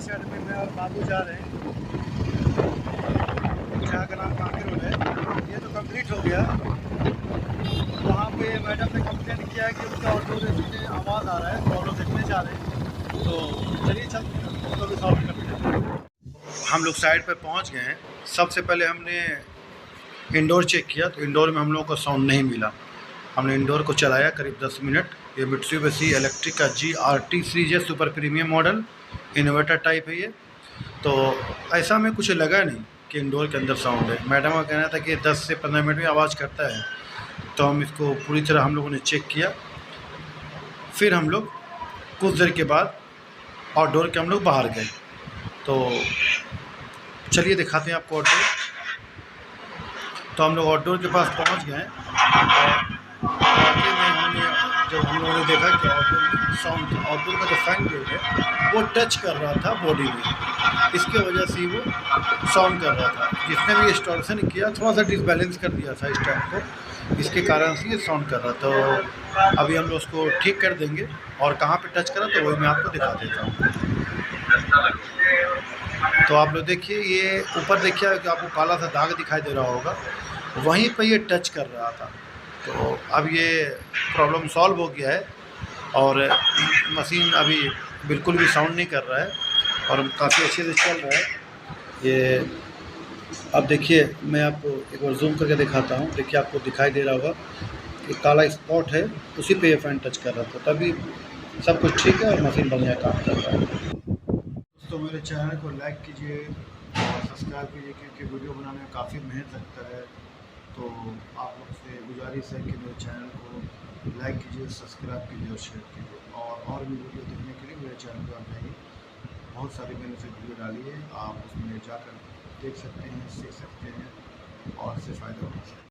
Side में मैं और बाबू जा रहे हैं। जहाँ का नाम कांके रोड है। ये तो कंप्लीट हो गया। वहाँ पे मैडम ने कंप्लेन किया है कि उनका ऑटो में आवाज़ आ रहा है, तो लोग देखने जा रहे हैं। तो चलिए चलते हैं, उसको भी सॉल्व करते हैं। हम लोग साइड पे पहुँच गए हैं। सबसे पहले हमने इंडोर चेक किया, तो इंडोर में हम लोगों को साउंड नहीं मिला। हमने इंडोर को चलाया करीब 10 मिनट। ये मित्सुबिशी इलेक्ट्रिक का GRT सीरीज है, super premium model, inverter type है ये। तो ऐसा में कुछ लगा नहीं कि इंडोर के अंदर साउंड है। मैडम का कहना था कि 10 से 15 मिनट में आवाज़ करता है। तो हम इसको पूरी तरह हम लोगों ने चेक किया। फिर हम लोग कुछ देर के बाद आउटडोर के हम लोग बाहर गए। तो चलिए दिखाते हैं आपको आउटडोर। तो हम लोग आउटडोर के पास पहुंच गए जब हम लोगों ने देखा कि आउटडोर का जो फैन ब्लेड है वो टच कर रहा था बॉडी में, इसके वजह से वो साउंड कर रहा था। जिसने भी इंस्टॉलेशन किया थोड़ा सा डिसबैलेंस कर दिया था स्टैंड को, इसके कारण से ये साउंड कर रहा था। तो अभी हम लोग उसको ठीक कर देंगे, और कहाँ पे टच करा तो वही मैं आपको दिखा देता हूँ। तो आप लोग देखिए, ये ऊपर देखिए कि आपको काला सा दाग दिखाई दे रहा होगा, वहीं पे ये टच कर रहा था। तो अब ये प्रॉब्लम सॉल्व हो गया है, और मशीन अभी बिल्कुल भी साउंड नहीं कर रहा है, और काफ़ी अच्छे से चल रहा है ये। अब देखिए, मैं आपको एक बार जूम करके दिखाता हूँ। देखिए, आपको दिखाई दे रहा होगा कि काला स्पॉट है, उसी पे ये फैन टच कर रहा था। तभी सब कुछ ठीक है और मशीन बढ़िया काम कर रहा है। तो मेरे चैनल को लाइक कीजिए और सब्सक्राइब कीजिए, क्योंकि वीडियो बनाने में काफ़ी मेहनत लगता है। तो आप लोग से गुजारिश है कि मेरे चैनल को लाइक कीजिए, सब्सक्राइब कीजिए और शेयर कीजिए। और भी वीडियो देखने के लिए मेरे चैनल पर आप जाइए। बहुत सारी मैंने से वीडियो डाली है, आप उसमें जाकर देख सकते हैं, सीख सकते हैं और इससे फ़ायदा उठा सकते हैं।